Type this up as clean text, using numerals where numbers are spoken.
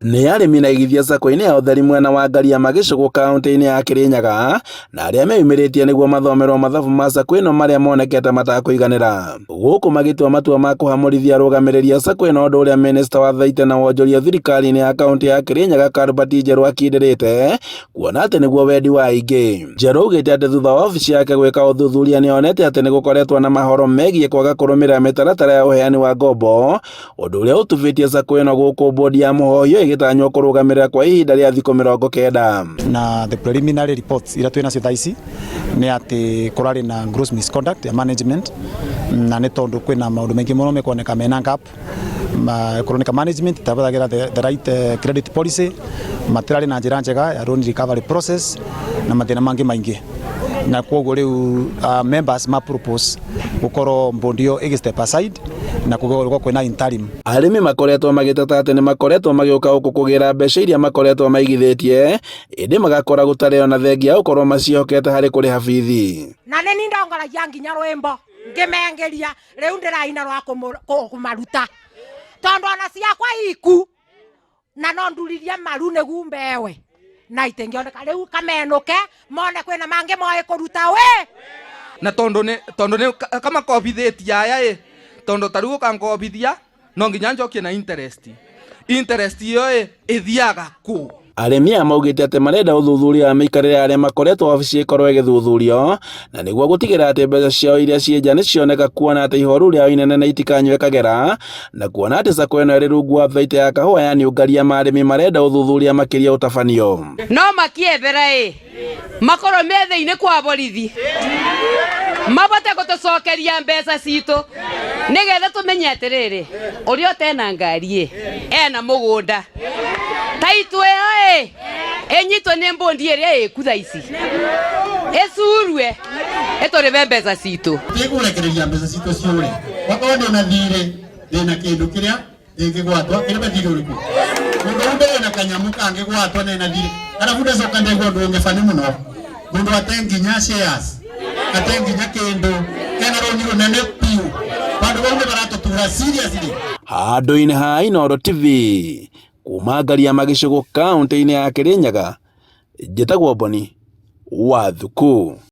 Nĩ arĩmi na igithia sacco-inĩ ya ũtheri mwena wa Ngariama Gĩcũgũ kaũntĩ-inĩ ya Kĩrĩnyaga na arĩa meyumĩrĩtie nĩguo mathomerwo mathabu ma sacco ĩno marĩa monekete matakũiganĩra. Gũkũ magĩtua matua ma kũhamũrithia arũgamĩrĩri a sacco ĩno, ũndũ ũrĩa minista wa thaĩte na wonjoria thirikari-inĩ ya kaũntĩ ya Kĩrĩnyaga Albert Njerũ akindĩrĩte, kuona atĩ nĩguo wendi wa aingĩ. Njerũ augĩte atĩ thutha wa obici yake gwĩka ũthuthuria nĩonete atĩ nĩgũkoretwo na mahoro megiĩ kwaga kũrũmĩrĩra mĩtaratara ya ũheani wa ngombo, ũndũ ũrĩa ũtubĩtie sacco ĩno gũkũ bodi ya mũhoyo ĩgĩtanywo kũrũgamĩrĩra kwa ihinda rĩa thikũ 90. Na the preliminary reports ira twina cio thaici nĩ atĩ kũrarĩ na gross misconduct ya management, na nĩ tondũ kwĩna maũndũ maingĩ mũno mekwoneka mena gap. Kuroneka management tabagĩra the right credit policy, matirarĩ na njĩra njega ya loan recovery process na mathĩna mangĩ maingĩ, na kwoguo rĩu members ma propose gũkorwo bondi ĩyo ĩgĩ step aside na kũgorwo kwĩna interim. Arĩmi makoretwo magĩteta atĩ nĩ makoretwo magĩũka gũkũ kũgĩra mbeca iria makoretwo maigithĩtie, ĩndĩ magakora gũtarĩ ona thengia gũkorwo macihokete harĩ kũrĩha bithi. Na nĩ ndongoragia nginya rwĩmbo ngĩmengeria rĩu ndĩraina rwa kũmaruta tondũ ona ciakwa iku na no nduririe maru nĩguo mbewe na itingĩoneka rĩu kamenũke mone kwĩna mangĩ moĩ kũruta we na tondũ nĩ kama kobithĩtie aya tondũ tarĩu ũkankobithia no nginya njokie na interest ĩyo ĩthiaga kũ. Arĩmi aya maugĩte atĩ marenda ũthuthuria wa mĩikarĩre ya arĩa makoretwo obici ĩkorwo ĩgĩthuthurio, na nĩguo gũtigĩrĩra atĩ mbeca ciao iria ciĩ nja nĩcioneka, kuona atĩ ihoru rĩao inene na itikanyue kagera, na kuona atĩ sacco ĩno ĩrĩ rungu wa thaĩte ya kahũa ya Ngariama. Arĩmi marenda ũthuthuria makĩria ũtabanio. No makiethera makorwo me thĩinĩ kwa borithi mabote gũtũcokeria mbeca citũ nĩgetha tũmenye atĩrĩrĩ ũrĩa ũtena ngari ena mũgũnda taitũ ĩyo ĩnyitwo nĩ bondi ĩrĩa ĩku thaici ĩcurue ĩtũrĩbe mbeca citũ. Tĩkũrekereria mbeca citũ ciũre wakorwo ndĩna thirĩ ndĩna kĩndũ kĩrĩa ĩngĩgwatwo kĩrĩa thirĩ ũrĩkũ mũndũ mbere na kanyamũ kangĩgwatwo na thirĩ arabu ndacoka ndaigua ũndũ ũngĩbani mũno mũndũ atenginya shares atenginya kĩndũ kena rũni rũnene piũ bandũ bau nĩbaratũtura seriously. Handũ-inĩ ha Inooro TV kuma Ngariama Gĩcũgũ kaũntĩ-inĩ ya Kĩrĩnyaga, njĩtagwo Boni Wathuku.